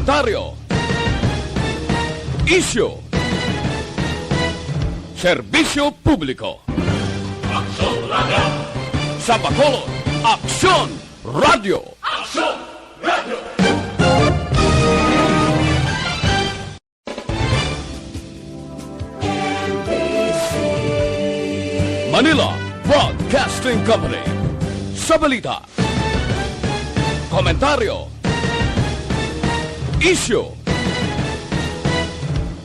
Komentaryo, isyu, serbisyo publiko. Aksyon Radio! Sa Bacolod, Aksyon Radio! Aksyon Radio! Manila Broadcasting Company. Sa balita, komentaryo, isyu,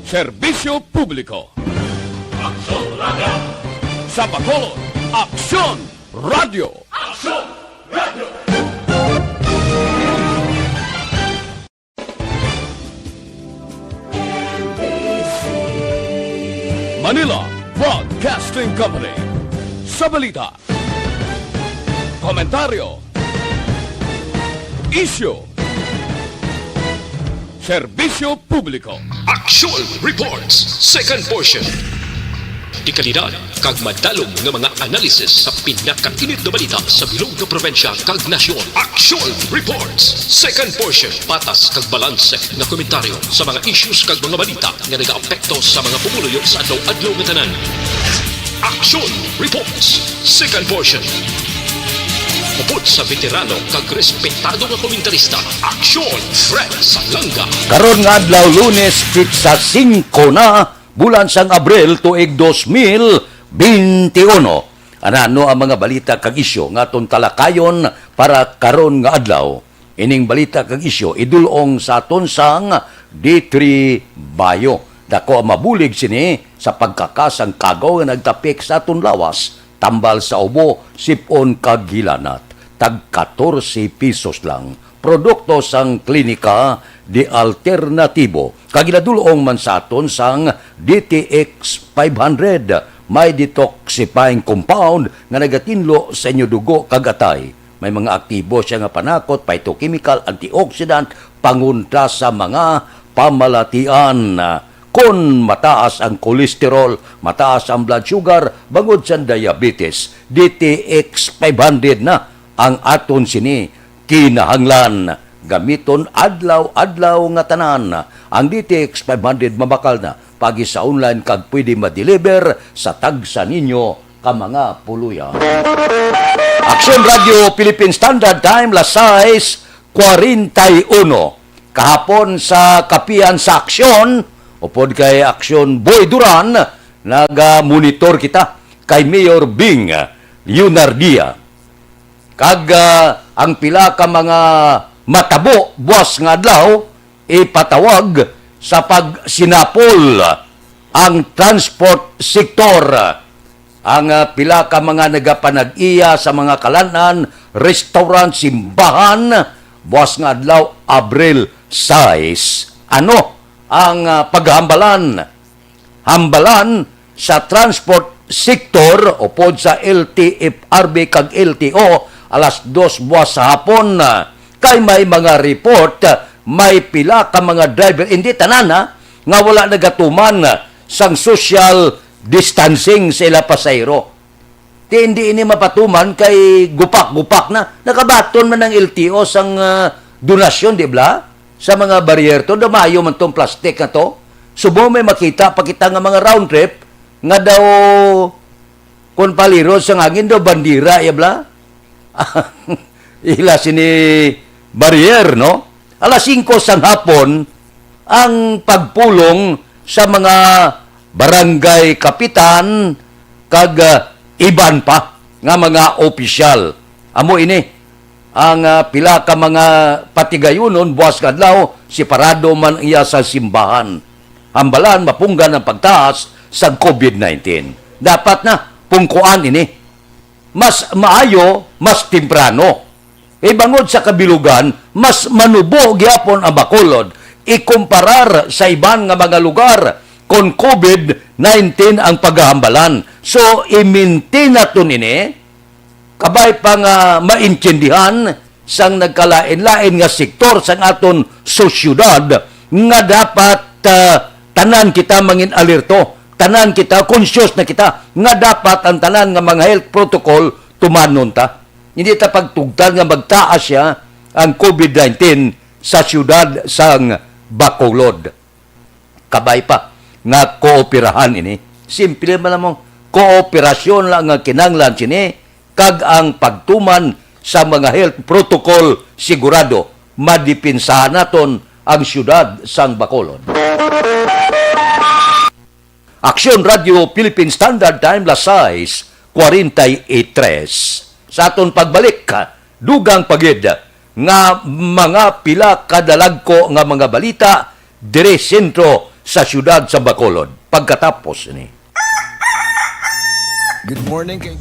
serbisyo publiko. Aksyon Radio! Sa Bacolod, Aksyon Radio! Aksyon Radio! Manila Broadcasting Company. Sa balita, komentaryo, isyu, serbisyo publiko. Aksyon Reports, second portion. Di kalidad, kag madalong nga mga analisis sa pinakainit na balita sa bilog na probensya kag nasyon. Aksyon Reports, second portion. Patas kag balanse nga komentaryo sa mga issues kag mga balita nga nagaapekto sa mga pumuluyo sa adlaw-adlaw nga tanan. Aksyon Reports, second portion. Upod sa veterano kag respetado nga komentarista, Aksyon Fred Salanga. Karon nga adlaw Lunes sa 5 na bulan sang Abril tuig 2021. Ano ang mga balita kag isyu nga aton talakayon para karon nga adlaw. Ining balita kag isyu idulong sa aton sang D3 Bayo. Dako ang mabulig sini sa pagkakasang kagaw nga nagtapik sa aton lawas, tambal sa ubo, sipon kag gilanat. Tag 14 pesos lang. Produkto sang klinika di alternatibo. Kagiladulong man sa aton sang DTX 500. May detoxifying compound nga nagatinlo sa inyo dugo kagatay. May mga aktibo siya nga panakot, phytochemical, antioxidant, pangunta sa mga pamalatian. Kung mataas ang kolesterol, mataas ang blood sugar, bangod sa diabetes, DTX 500 na ang aton sini kinahanglan. Gamiton adlaw-adlaw nga tanan. Ang DTX 500 mabakal na pagi sa online kag pwede ma-deliver sa tagsa ninyo ka mga puluya. Aksyon Radio Philippine Standard Time las 6:41. Kahapon sa kapihan sa Aksyon, upod kay Aksyon Boy Duran, naga-monitor kita kay Mayor Bing Leonardia. Kag ang pila ka mga matabo buwas nga adlaw ipatawag sa pagsinapol ang transport sector. Ang pila ka mga nagapanag-iya sa mga kalanan, restaurant, simbahan buwas nga adlaw Abril 6. Ano ang paghambalan? Hambalan sa transport sector upod sa LTFRB kag LTO alas 2 buwas sa hapon. Kay may mga report, may pila ka mga driver, hindi tanana, nga wala nagatuman sang social distancing sa ila pasayro. Hindi ini mapatuman kay gupak-gupak na. Nakabaton man ng LTO sang donasyon, di ba? Sa mga barrier to, dumayo man tong plastic na to. Subo may makita, pakita nga mga round trip, nga daw kung paliro sa hangin daw bandira, ya bla? Ila sini barrier, no? Alas 5 sang hapon, ang pagpulong sa mga barangay kapitan kag iban pa nga mga opisyal. Amo ini ang pila ka mga patigayunon buwas kadlaw separado man iya sa simbahan. Hambalan mapunggan ang pagtaas sa COVID-19. Dapat na pungkuan ini. Mas maayo, mas temprano. Bangod sa kabilugan, mas manubo gyapon ang Bacolod ikumparar sa iban nga mga lugar kung COVID-19 ang paghahambalan. So, i-maintain natin ini, kabay pa nga maintindihan sang nagkalain-lain nga sektor sang aton sosyudad nga dapat tanan kita mangin alerto, tanan kita conscious na kita nga dapat ang tanan nga mga health protocol tumanon ta. Hindi ta pagtugtad nga magtaas siya ang COVID-19 sa siyudad sang Bacolod. Kabay pa nga kooperahan ini. Simple man lamang kooperasyon lang nga kinanglan sini kag ang pagtuman sa mga health protocol sigurado madipinsahan naton ang syudad sang Bacolod. Aksyon Radio Philippine Standard Time Lasais 48:3. Sa aton pagbalik dugang pagid nga mga pila kadalagko nga mga balita dire sentro sa syudad sa Bacolod. Pagkatapos ni. Good morning kay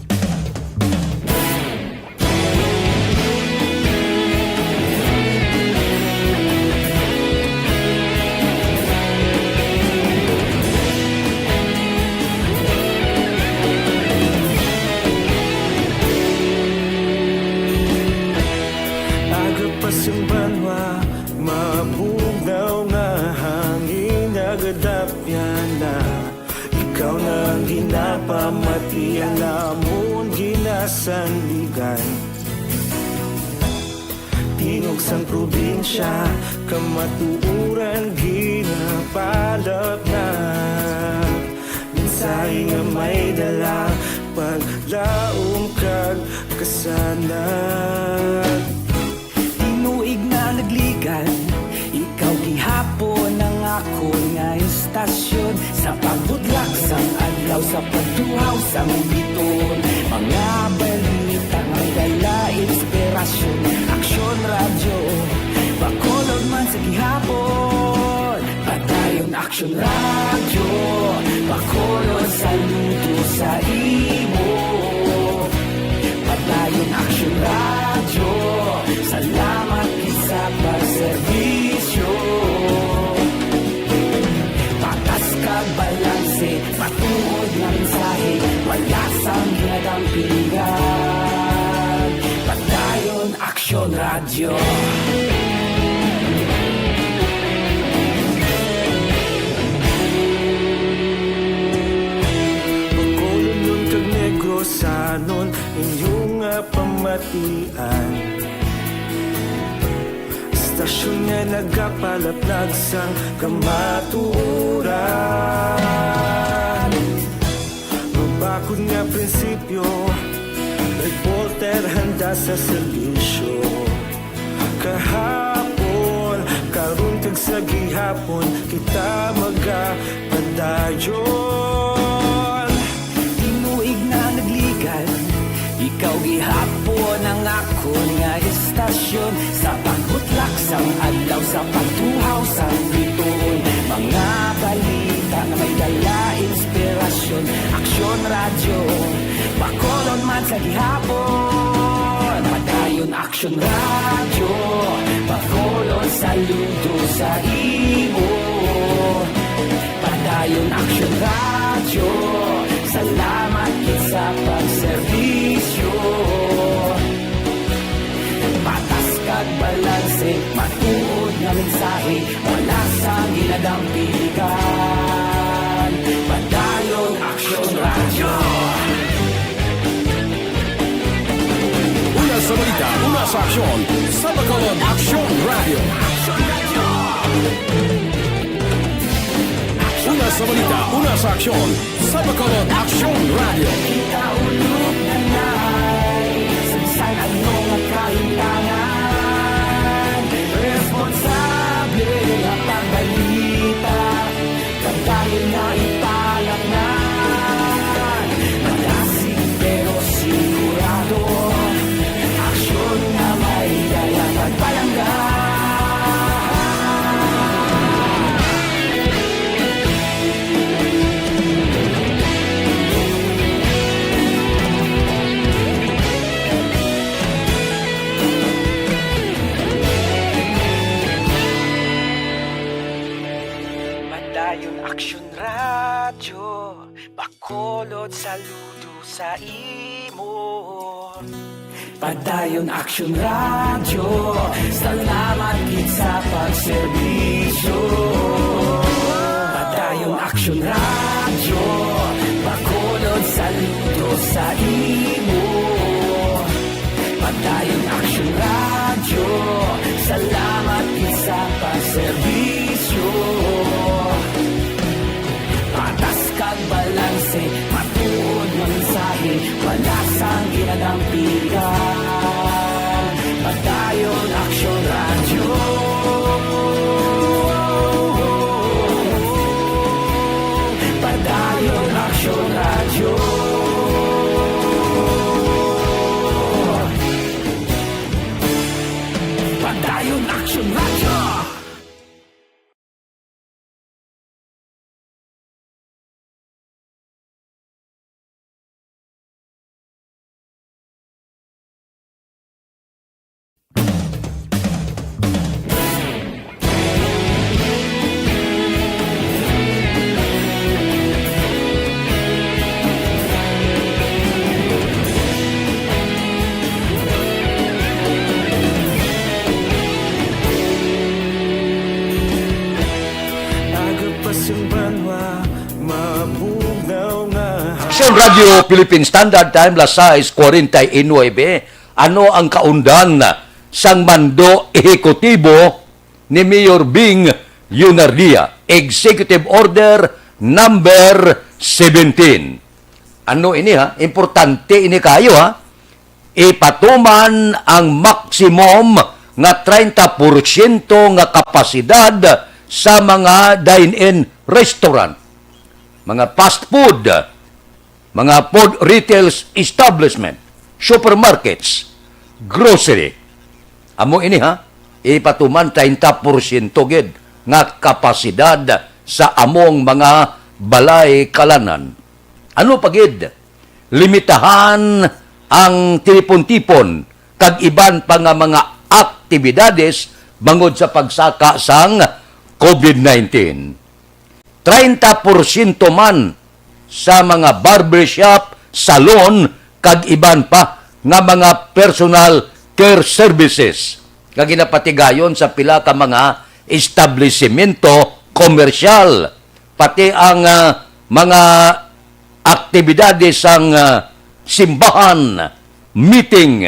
Agapasang banwa, mabugnaw nga hangin agadapyan na. Ikaw na ang ginapamatian namon ginasandigan. Tingog sang probinsya, kamatuuran ginapalap na. Minsay nga may dala, paglaom kag kasanag. Tinuig na nagligan, ikaw gihapon ang ako nga istasyon. Sa pagbudlak sang adlaw, sa pagduhaw sang biton. Mga balita nga dala inspirasyon. Aksyon radyo, Bacolod man sa gihapon. Padayon Aksyon radyo, Bacolod saludo sa imo. Padayon Aksyon radyo, salamat sa pagserbisyo. Patas kag balanse, patuod ng mensahe, wala sang ginagampingan. Padayon Aksyon radyo. Bacolod nun kag Negrosanon, inyong pamatian. Istasyon nga nagapalaplag sang kamatuuran. Mabakod nga prinsipyo, reporter handa sa serbisyo. Kahapon, karon kag sa gihapon, kita magapadayon. Tinuig na nagligan, ikaw gihapon ang ako nga istasyon. Sa pagbutlak sang adlaw, sa pagtuhaw sang biton. Mga balita na may dala inspirasyon. Aksyon radyo, Bacolod man sa gihapon. Padayon Aksyon radyo, Bacolod saludo sa imo. Padayon Aksyon radyo, salamat sa pagserbisyo. Patas kag balanse, matuod nga mensahe, wala sa ginadampigan. Padayon Aksyon radyo. Una sa balita, una sa aksyon, sa Bacolod Aksyon Radio. Una sa balita, una sa aksyon, sa Bacolod Aksyon Radio. Kita ulog na na'y sansan ano nga kahintangan. Responsable nga pagbalita, kagdahil na ipalaknan. Malasig pero sigurado, aksyon na may dala pagpalanggan. Padayon Aksyon radyo, Bacolod saludo sa imo. Padayon Aksyon radyo, salamat gid sa pagserbisyo. Padayon Aksyon radyo, Bacolod saludo sa imo. Padayon Aksyon radyo, salamat gid sa pagserbisyo. Malasang ginagampagan. Padayon Aksyon Radio. Padayon Aksyon Radio. Padayon Aksyon Radio. Aksyon Radio Philippine Standard Time las 6:49. Ano ang kaundan sang mando ehekutibo ni Mayor Bing Yunardia? Executive Order number 17. Ano ini ha? Importante ini kayo ha? Ipatuman ang maximum nga 30% nga kapasidad sa mga dine-in restaurant, mga fast food, mga food retail establishment, supermarkets, grocery. Amo ini ha, ipatuman 30% gid nga kapasidad sa among mga balay kalanan. Ano pagid? Limitahan ang tipon-tipon kag iban pa nga mga aktibidades bangod sa pagsaka sang COVID-19. 30% man sa mga barbershop, salon, kag iban pa nga mga personal care services. Kag ginapatigayon sa pila ka mga establishmento komersyal. Pati ang mga aktibidades sang simbahan, meeting,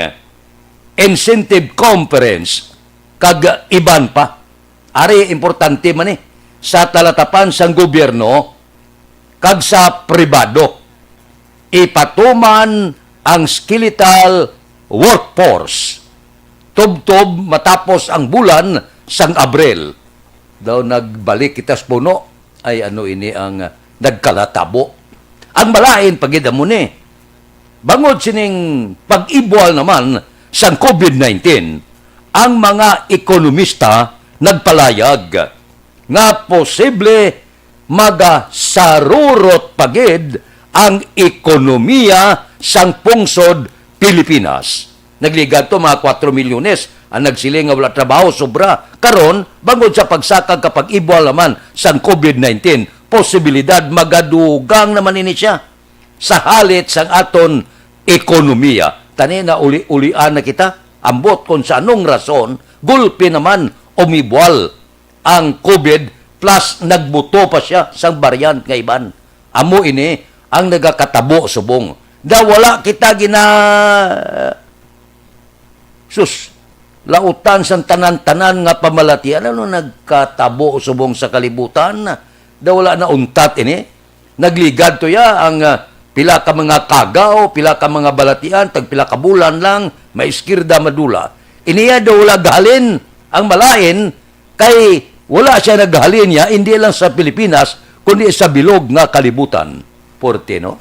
incentive conference, kag iban pa. Ari importante man sa talatapan sang gobyerno kag sa pribado. Ipatuman ang skeletal workforce. Tub-tub matapos ang bulan sang Abril. Daw nagbalik kita sa puno, ay ano ini ang nagkalatabo. Ang malain pagida mo ni. Bangod sining pag-ibwal naman sang COVID-19, ang mga ekonomista nagpalayag nga posible magasarurot pagid ang ekonomiya sang pungsod Pilipinas. Nagligad to mga 4 milyones ang nagsiling nga wala trabaho sobra. Karon bangod sa pagsakag kapag ibwal naman sang COVID-19, posibilidad magadugang naman ini siya sa halit sang aton ekonomiya. Tani na uli-ulian na kita, ambot kung sa anong rason, gulpi naman umibwal ang COVID plus nagbuto pa siya sang variant nga iban. Amo ini ang nagakatabo subong. Da wala kita lautan sang tanan-tanan nga pamalatian. Ano nagkatabo subong sa kalibutan? Da wala na untat ini. Nagligad to ya ang pila ka mga kagaw, pila ka mga balatian, tag pila ka bulan lang, maiskirda madula. Iniya daw wala gahalin ang malain kay wala siya naghalin niya, hindi lang sa Pilipinas, kundi sa bilog nga kalibutan. Porte, no?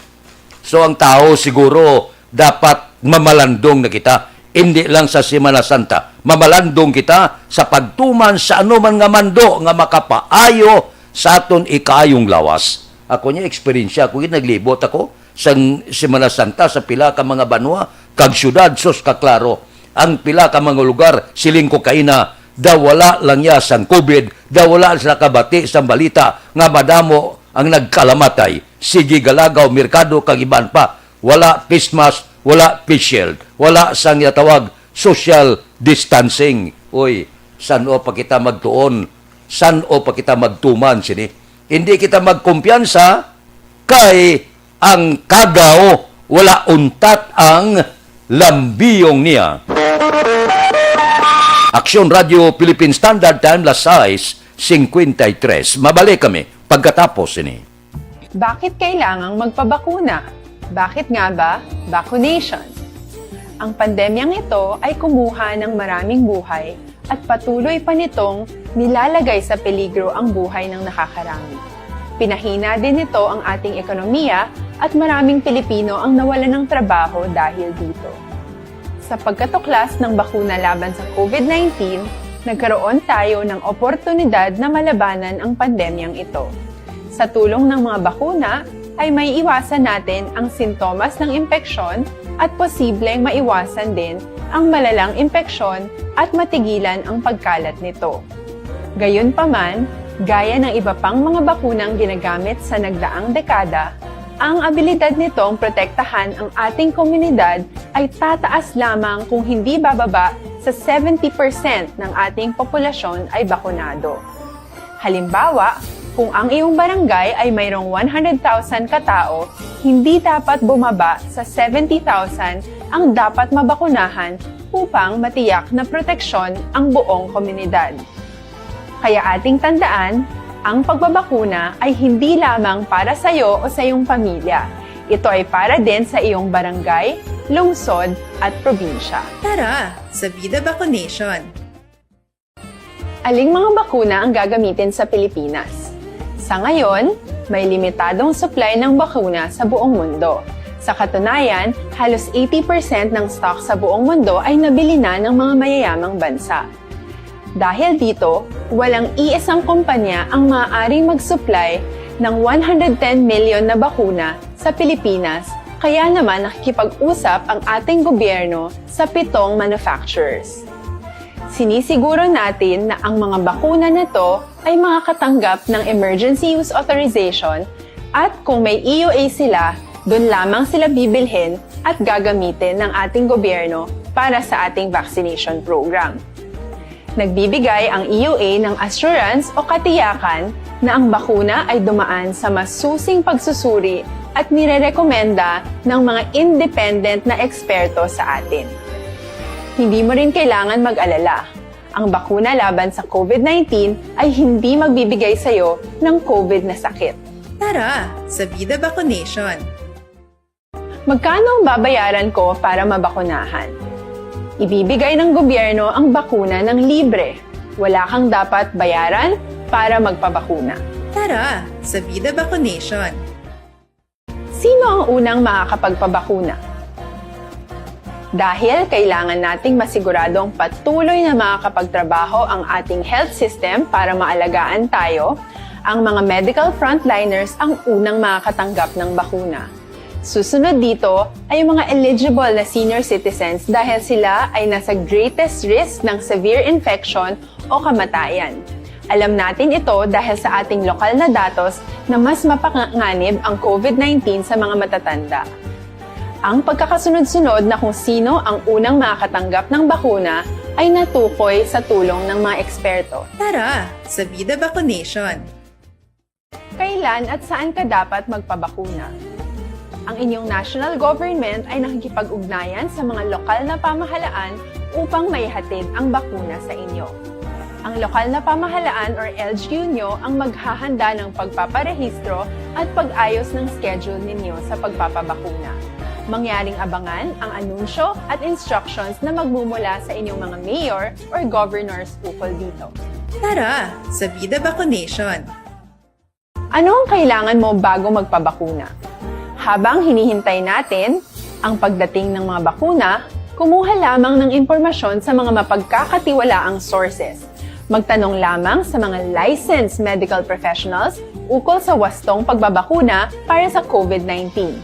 So, ang tao siguro dapat mamalandong na kita, hindi lang sa Semana Santa. Mamalandong kita sa pagtuman sa anuman nga mando nga makapaayo sa aton ikayong lawas. Ako niya, experience ako, naglibot ako sa Semana Santa sa pila ka mga banwa, kag syudad, sos kaklaro. Ang pila ka mga lugar, siling ko kaina, dawala lang niya sang COVID, dawala sa kabati sang balita nga madamo ang nagkalamatay. Sige galagaw, merkado, kag iban pa. Wala face mask, wala face shield, wala sang tawag social distancing. Uy, san o pa kita magtuon? San o pa kita magtuman sini? Hindi kita magkumpiyansa kay ang kagaw wala untat ang lambiyong niya. Aksyon Radio Philippine Standard Time las 6:53. Mabalik kami pagkatapos ini. Bakit kailangang magpabakuna? Bakit nga ba? Vaccination. Ang pandemyang ito ay kumuha ng maraming buhay at patuloy pa nitong nilalagay sa peligro ang buhay ng nakakarami. Pinahina din nito ang ating ekonomiya at maraming Pilipino ang nawalan ng trabaho dahil dito. Sa pagkatuklas ng bakuna laban sa COVID-19, nagkaroon tayo ng oportunidad na malabanan ang pandemyang ito. Sa tulong ng mga bakuna, ay may iwasan natin ang sintomas ng impeksyon at posibleng maiwasan din ang malalang impeksyon at matigilan ang pagkalat nito. Gayunpaman, gaya ng iba pang mga bakunang ginagamit sa nagdaang dekada, ang abilidad nitong protektahan ang ating komunidad ay tataas lamang kung hindi bababa sa 70% ng ating populasyon ay bakunado. Halimbawa, kung ang iyong barangay ay mayroong 100,000 katao, hindi dapat bumaba sa 70,000 ang dapat mabakunahan upang matiyak na proteksyon ang buong komunidad. Kaya ating tandaan, ang pagbabakuna ay hindi lamang para sa iyo o sa iyong pamilya. Ito ay para din sa iyong barangay, lungsod at probinsya. Tara, sa Vida Vaccination! Aling mga bakuna ang gagamitin sa Pilipinas? Sa ngayon, may limitadong supply ng bakuna sa buong mundo. Sa katunayan, halos 80% ng stock sa buong mundo ay nabili na ng mga mayayamang bansa. Dahil dito, walang iisang kumpanya ang maaaring mag-supply ng 110 million na bakuna sa Pilipinas, kaya naman nakikipag-usap ang ating gobyerno sa 7 manufacturers. Sinisiguro natin na ang mga bakuna na to ay makakatanggap ng Emergency Use Authorization at kung may EUA sila, doon lamang sila bibilhin at gagamitin ng ating gobyerno para sa ating vaccination program. Nagbibigay ang EUA ng assurance o katiyakan na ang bakuna ay dumaan sa masusing pagsusuri at nirerekomenda ng mga independent na eksperto sa atin. Hindi mo rin kailangan mag-alala. Ang bakuna laban sa COVID-19 ay hindi magbibigay sa iyo ng COVID na sakit. Tara, sa Vida Vaccination! Magkano ang babayaran ko para mabakunahan? Ibibigay ng gobyerno ang bakuna ng libre. Wala kang dapat bayaran para magpabakuna. Tara, sa Vida Vaccination! Sino ang unang makakapagpabakuna? Dahil kailangan nating masiguradong patuloy na makakapagtrabaho ang ating health system para maalagaan tayo, ang mga medical frontliners ang unang makakatanggap ng bakuna. Susunod dito ay mga eligible na senior citizens dahil sila ay nasa greatest risk ng severe infection o kamatayan. Alam natin ito dahil sa ating lokal na datos na mas mapanganib ang COVID-19 sa mga matatanda. Ang pagkakasunod-sunod na kung sino ang unang makakatanggap ng bakuna ay natukoy sa tulong ng mga eksperto. Tara, sa Vida Vaccination! Kailan at saan ka dapat magpabakuna? Ang inyong national government ay nakikipag-ugnayan sa mga lokal na pamahalaan upang maihatid ang bakuna sa inyo. Ang lokal na pamahalaan or LGU nyo ang maghahanda ng pagpaparehistro at pag-ayos ng schedule ninyo sa pagpapabakuna. Mangyaring abangan ang anunsyo at instructions na magmumula sa inyong mga mayor or governors ukol dito. Tara, sa Vida Vaccination! Ano ang kailangan mo bago magpabakuna? Habang hinihintay natin ang pagdating ng mga bakuna, kumuha lamang ng impormasyon sa mga mapagkakatiwalaang sources. Magtanong lamang sa mga licensed medical professionals ukol sa wastong pagbabakuna para sa COVID-19.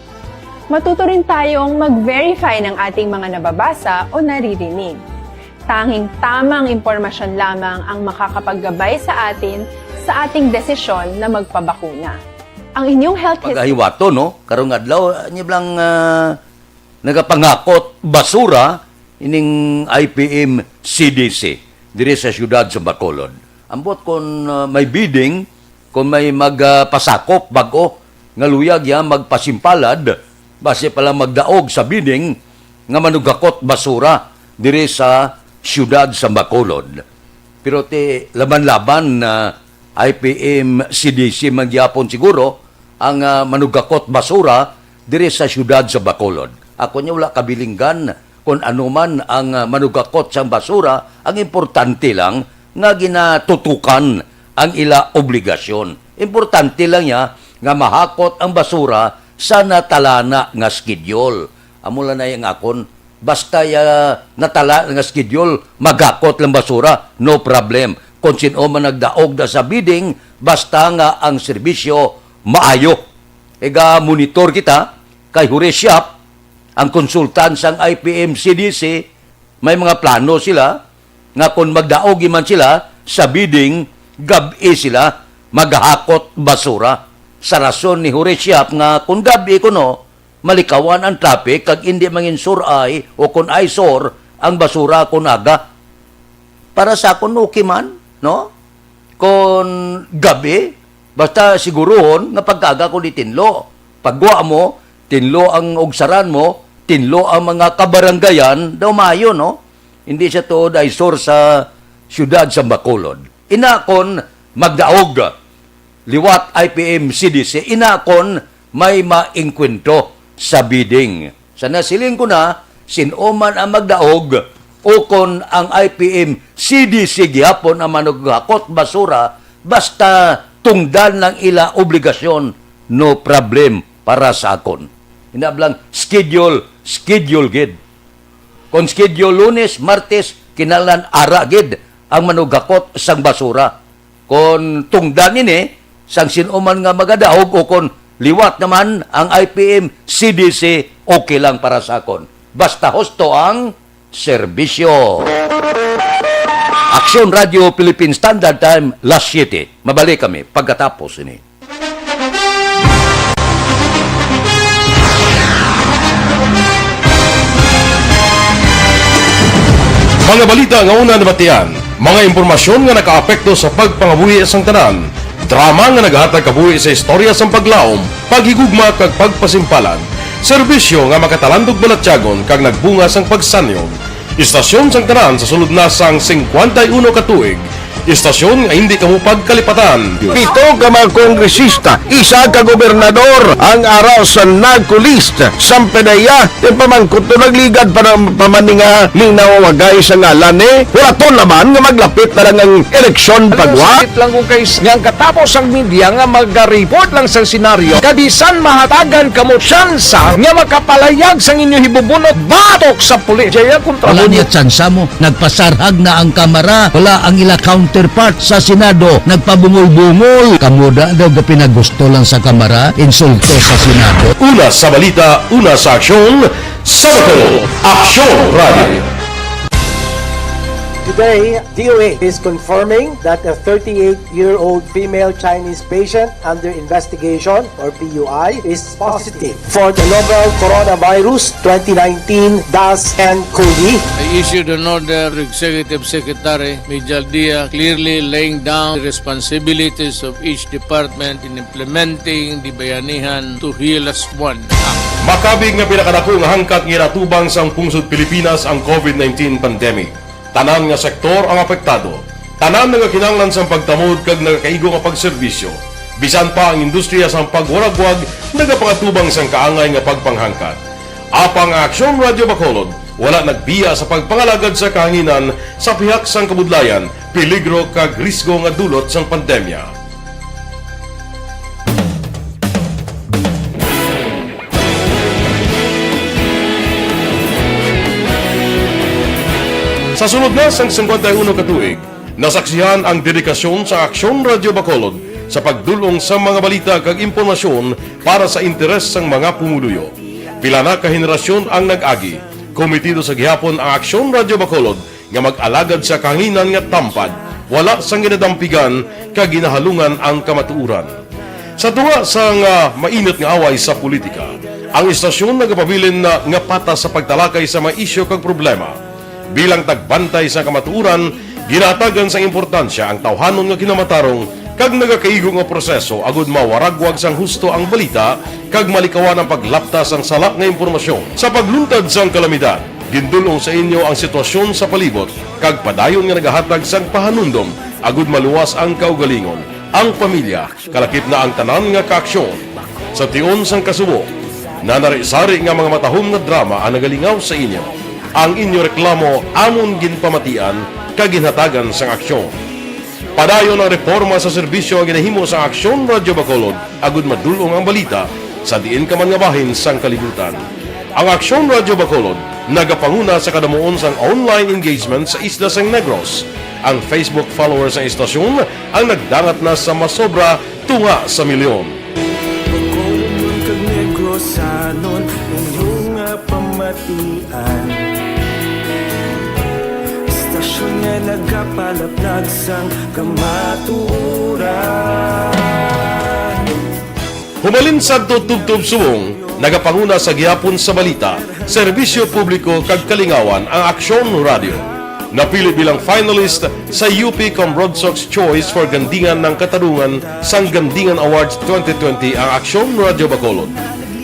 Matuto rin tayong mag-verify ng ating mga nababasa o naririnig. Tanging tamang impormasyon lamang ang makakapaggabay sa atin sa ating desisyon na magpabakuna. Ang inyong health history... Pag-ahiwato, no? Karong adlaw, niya blang nagapangakot basura ining IPM CDC diri sa siyudad sa Bacolod. Ambot kung may bidding, kung may magpasakop bago, nga luyag ya magpasimpalad, base pala magdaog sa bidding nga manugakot basura diri sa siyudad sa Bacolod. Pero laban-laban na IPM CDC magyapon siguro ang manugakot basura diri sa syudad sa Bacolod. Ako niya wala kabilinggan kung ano man ang manugakot sa basura, ang importante lang nga ginatutukan ang ila obligasyon. Importante lang niya nga mahakot ang basura sa natalana nga schedule. Amula na yung akon, basta natala nga schedule, magakot lang basura, no problem. Kung sino man nagdaog da sa bidding, basta nga ang serbisyo maayo. Ega monitor kita kay Hureshap, ang konsultan sang IPM CDC, may mga plano sila nga kung magdaog man sila sa bidding, gabi sila maghakot basura. Sa rason ni Hureshap nga kung gabi kuno, malikawan ang traffic kag hindi mangin suray o kung ay sor ang basura kun aga. Para sa kun okay man, no? Kung gabi, basta siguruhon nga pagkaga kun itinlo. Pagwa mo, tinlo ang ugsaran mo, tinlo ang mga kabaranggayan, daw mayo, no? Hindi siya to ay sor sa syudad sa Bacolod. Inakon magdaog, liwat IPM CDC, inakon may maingkwento sa bidding. Sa nasiling ko na, sinoman ang magdaog o kon ang IPM CDC gihapon ang manugakot basura, basta tungdan ng ila obligasyon, no problem para sa akon. Hinablang schedule gid. Kung schedule Lunes, Martes, kinalan ara gid ang manugakot sang basura. Kung tungdan ini, sang sinuman nga magadaog o kung liwat naman ang IPM CDC, okay lang para sa akon. Basta husto ang serbisyo. Aksyon Radio Philippine Standard Time, last 7. Mabalik kami pagkatapos ini. Mga balita nga una nabatian, mga impormasyon nga nakaapekto sa pagpangabuhi sang tanan, drama nga naghatag kabuhi sa istorya sang paglaom, paghigugma kag pagpasimpalan, serbisyo nga makatalandog balatyagon kag nagbunga sang pagsanyog, istasyon sang tanan sa sulod na sang 51 ka tuig, istasyon nga hindi kamupag kalipatan. 7 ka mga kongresista, 1 ka gobernador ang araw sa nagkulist sampedaya yung pamangkot to nagligad para pamaninga minawagay sa ngalan wala to naman nga maglapit na lang ang eleksyon pagwa. Sakit lang kung kayo nga katapos ang media nga mag-report lang sa senaryo kabisan mahatagan kamo tsansa nga makapalayag sang inyo hibubunot batok sa pulis. Jaya kontra Wala niya tsansa mo, nagpasarhag na ang kamera, wala ang ila counterpart sa Senado, nagpabungol-bungol. Kamuda daw ga pinagusto lang sa kamera, insulto sa Senado. Una sa balita, una sa aksyon, SalangaNo, Aksyon Radio. Today, DOA is confirming that a 38-year-old female Chinese patient under investigation, or PUI, is positive for the novel coronavirus 2019-10-CoV. I issued an order to Executive Secretary Major Dia clearly laying down the responsibilities of each department in implementing the Bayanihan to Heal as One Act. Makabig nga pinakadako nga hangkat nga natubang sang pungsod Pilipinas ang COVID-19 pandemic. Tanan nga sektor ang apektado. Tanan nga kinahanglan sang pagtamod kag nagakaigo nga pagserbisyo. Bisan pa ang industriya sang pagwaragwag nagapangatubang sang kaangay nga pagpanghangkat. Apang Aksyon Radio Bacolod wala nagbiya sa pagpangalagad sa kahanginan sa pihak sang kabudlayan, peligro kag risgo nga dulot sang pandemya. Sa sunod na sang 51 ka tuig, nasaksihan ang dedikasyon sa Aksyon Radio Bacolod sa pagdulong sa mga balita kag impormasyon para sa interes sang mga pumuluyo. Pila na ka henerasyon ang nag-agi, komitido sa gihapon ang Aksyon Radio Bacolod nga mag-alagad sa kahanginan nga tampad, wala sang ginadampigan kag ginahalungan ang kamatuuran. Sa tunga sang mainit nga away sa politika, ang istasyon nagapabilin na nga patas sa pagtalakay sa mga isyu kag problema. Bilang tagbantay sa kamatuuran, ginatagan sa importansya ang tawhanon nga kinamatarong kag nagakaigo nga proseso agud mawaragwag sang husto ang balita kag malikawan ang paglaptas ang salak nga impormasyon. Sa pagluntad sang kalamidad, gindulong sa inyo ang sitwasyon sa palibot kag padayon nga nagahatag sang pahanundom agud maluwas ang kaugalingon, ang pamilya, kalakip na ang tanan nga kaaksyon. Sa tion sang kasubo, na narisari nga mga matahom nga drama ang nagalingaw sa inyo. Ang inyo reklamo amon ginpamatian kaginhatagan sang aksyon. Padayon ang reforma sa serbisyo ang ginahimo sa Aksyon Radyo Bacolod agud madulong ang balita sa diin ka man nga bahin sang kalibutan. Ang Aksyon Radyo Bacolod nagapanguna sa kadamuon sang online engagement sa Isla Sang Negros. Ang Facebook followers ng istasyon ang nagdangat na sa masobra tunga sa milyon. Bacolod kag Negros sanon inyong pamatian. Istasyon nga nagapalaplag sang kamaturan. Humalin sa tutubtub subong, nagapanguna sa gihapon sa balita, serbisyo publiko kag kalingawan ang Aksyon Radio. Napili bilang finalist sa UP Broadsox Choice for Gandingan ng Katarungan sang Gandingan Awards 2020 ang Aksyon Radio Bacolod.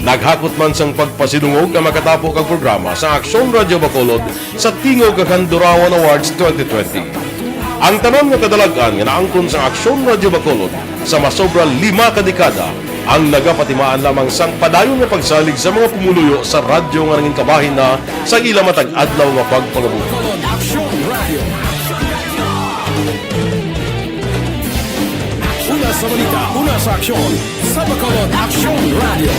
Naghakot man sang pagpasidungog ang makatapo kag programa sa Aksyon Radio Bacolod sa Tingog kag Handurawan Awards 2020. Ang tanon nga kadalagan nga naangkon sa Aksyon Radio Bacolod sa masobra 5 ka dekada ang nagapatimaan lamang sang padayon nga pagsalig sa mga pumuluyo sa radyo nga nangin kabahin na sa ila matag adlaw nga pagpangabuhi. Una sa balita, una sa aksyon, sa Bacolod Aksyon Radio.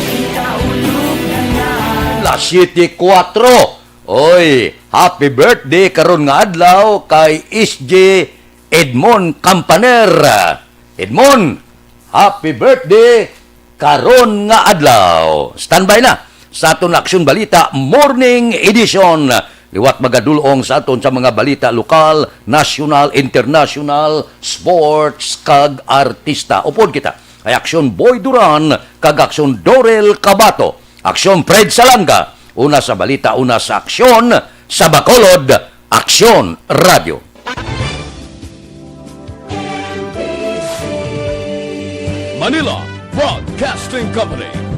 Las 7:04. Oy, happy birthday karon nga adlaw kay SJ Edmond Campaner. Edmond, happy birthday karon nga adlaw. Standby na sa aton Aksyon Balita Morning Edition. Liwat magadulong sa aton sa mga balita lokal, national, international, sports, kag artista. Upod kita ay Aksyon Boy Duran kag Aksyon Dorel Cabato. Aksyon Fred Salanga. Una sa balita, una sa aksyon, sa Bacolod, Aksyon Radio. Manila Broadcasting Company.